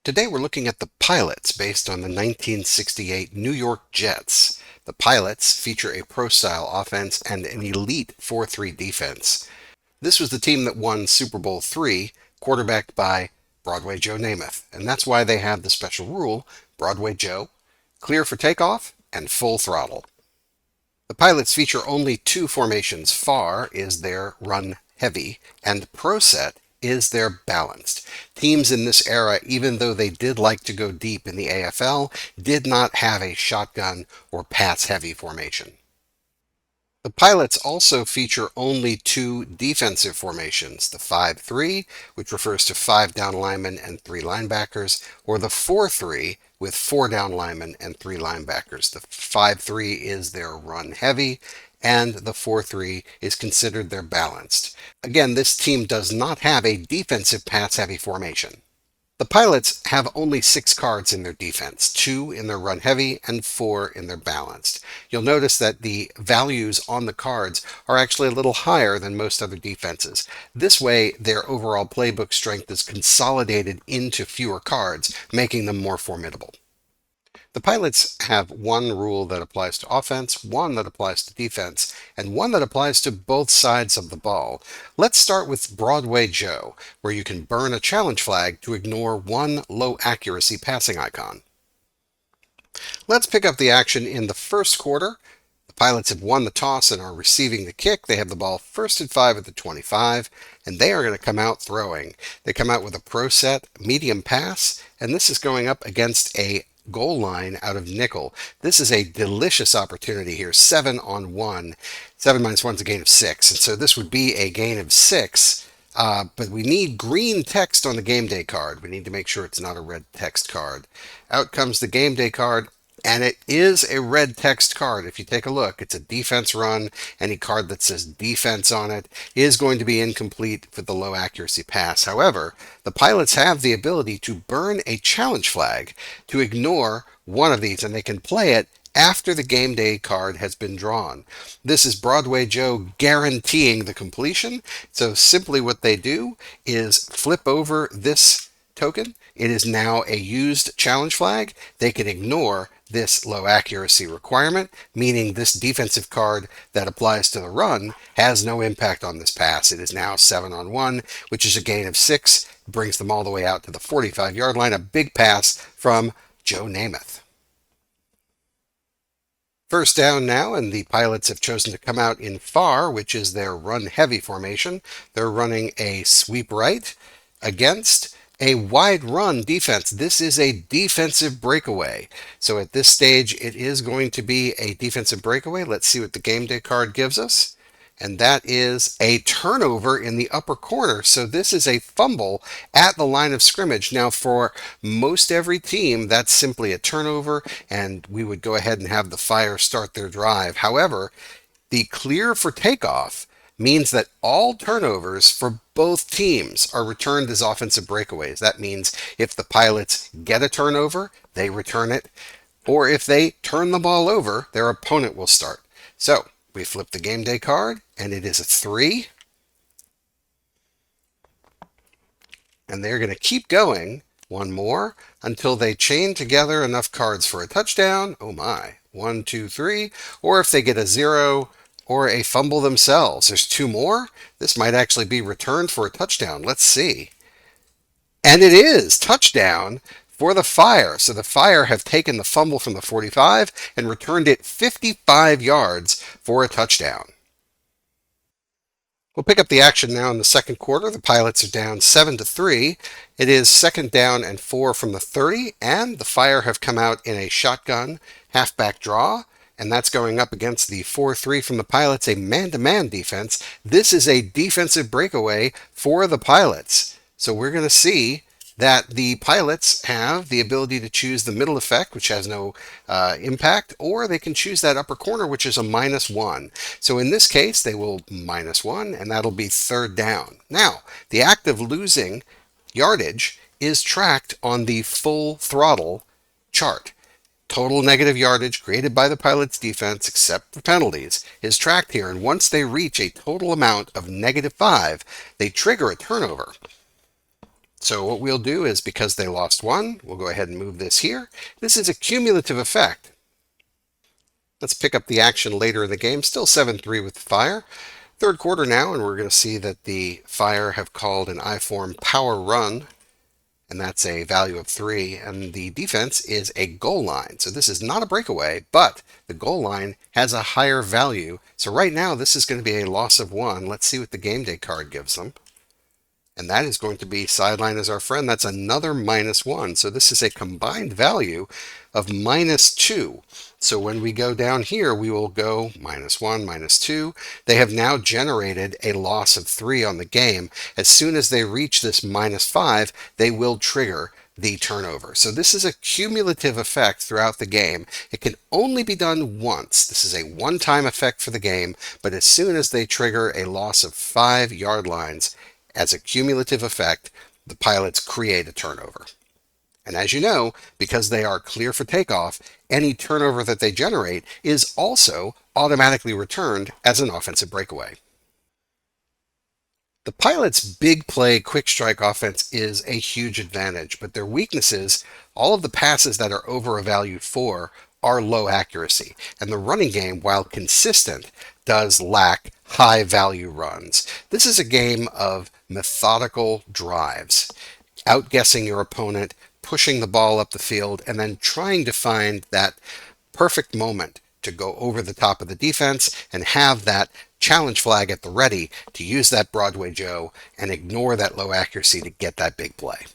Today we're looking at the pilots based on the 1968 New York Jets. The pilots feature a pro-style offense and an elite 4-3 defense. This was the team that won Super Bowl III, quarterbacked by Broadway Joe Namath, and that's why they have the special rule, Broadway Joe, clear for takeoff, and full throttle. The pilots feature only two formations. Far is their run heavy, and pro set is their balanced. Teams in this era, even though they did like to go deep in the AFL, did not have a shotgun or pass heavy formation. The pilots also feature only two defensive formations, the 5-3, which refers to 5 down linemen and 3 linebackers, or the 4-3 with 4 down linemen and 3 linebackers. The 5-3 is their run heavy, and the 4-3 is considered their balanced. Again, this team does not have a defensive pass heavy formation. The pilots have only 6 cards in their defense, 2 in their run heavy and 4 in their balanced. You'll notice that the values on the cards are actually a little higher than most other defenses. This way, their overall playbook strength is consolidated into fewer cards, making them more formidable. The pilots have one rule that applies to offense, one that applies to defense, and one that applies to both sides of the ball. Let's start with Broadway Joe, where you can burn a challenge flag to ignore one low accuracy passing icon. Let's pick up the action in the first quarter. The pilots have won the toss and are receiving the kick. They have the ball 1st and 5 at the 25, and they are going to come out throwing. They come out with a pro set medium pass, and this is going up against a goal line out of nickel. This is a delicious opportunity here. 7 on 1. 7 minus 1 is a gain of 6. And so this would be a gain of 6. But we need green text on the game day card. We need to make sure it's not a red text card. Out comes the game day card. And it is a red text card. If you take a look, it's a defense run. Any card that says defense on it is going to be incomplete for the low accuracy pass. However, the pilots have the ability to burn a challenge flag to ignore one of these, and they can play it after the game day card has been drawn. This is Broadway Joe guaranteeing the completion. So simply what they do is flip over this token. It is now a used challenge flag. They can ignore this low accuracy requirement, meaning this defensive card that applies to the run has no impact on this pass. It is now 7 on 1, which is a gain of 6, brings them all the way out to the 45-yard line. A big pass from Joe Namath. First down now, and the pilots have chosen to come out in far, which is their run heavy formation. They're running a sweep right against a wide run defense. This is a defensive breakaway. So at this stage, it is going to be a defensive breakaway. Let's see what the game day card gives us. And that is a turnover in the upper corner. So this is a fumble at the line of scrimmage. Now, for most every team, that's simply a turnover, and we would go ahead and have the Fire start their drive. However, the clear for takeoff means that all turnovers for both teams are returned as offensive breakaways. That means if the pilots get a turnover, they return it, or if they turn the ball over, their opponent will start. So we flip the game day card, and it is a 3. And they're going to keep going, one more, until they chain together enough cards for a touchdown. Oh my, 1, 2, 3. Or if they get a 0, or a fumble themselves. There's 2 more. This might actually be returned for a touchdown. Let's see. And it is touchdown for the Fire. So the Fire have taken the fumble from the 45 and returned it 55 yards for a touchdown. We'll pick up the action now in the second quarter. The pilots are down 7-3. It is 2nd down and 4 from the 30, and the Fire have come out in a shotgun halfback draw. And that's going up against the 4-3 from the pilots, a man-to-man defense. This is a defensive breakaway for the pilots. So we're going to see that the pilots have the ability to choose the middle effect, which has no impact, or they can choose that upper corner, which is a -1. So in this case, they will -1, and that'll be 3rd down. Now, the act of losing yardage is tracked on the full throttle chart. Total negative yardage created by the pilots' defense, except for penalties, is tracked here, and once they reach a total amount of -5, they trigger a turnover. So what we'll do is, because they lost one, we'll go ahead and move this here. This is a cumulative effect. Let's pick up the action later in the game. Still 7-3 with the Fire. Third quarter now, and we're going to see that the Fire have called an I-form power run, and that's a value of 3, and the defense is a goal line. So this is not a breakaway, but the goal line has a higher value. So right now this is going to be a loss of 1. Let's see what the game day card gives them. And that is going to be sideline as our friend. That's another -1. So this is a combined value of -2. So when we go down here, we will go -1, -2. They have now generated a loss of 3 on the game. As soon as they reach this -5, they will trigger the turnover. So this is a cumulative effect throughout the game. It can only be done once. This is a one-time effect for the game, but as soon as they trigger a loss of 5 yard lines, as a cumulative effect, the pilots create a turnover. And as you know, because they are clear for takeoff, any turnover that they generate is also automatically returned as an offensive breakaway. The Pilots' big play, quick strike offense is a huge advantage, but their weaknesses, all of the passes that are over a value 4, are low accuracy. And the running game, while consistent, does lack high value runs. This is a game of methodical drives, outguessing your opponent, pushing the ball up the field, and then trying to find that perfect moment to go over the top of the defense and have that challenge flag at the ready to use that Broadway Joe and ignore that low accuracy to get that big play.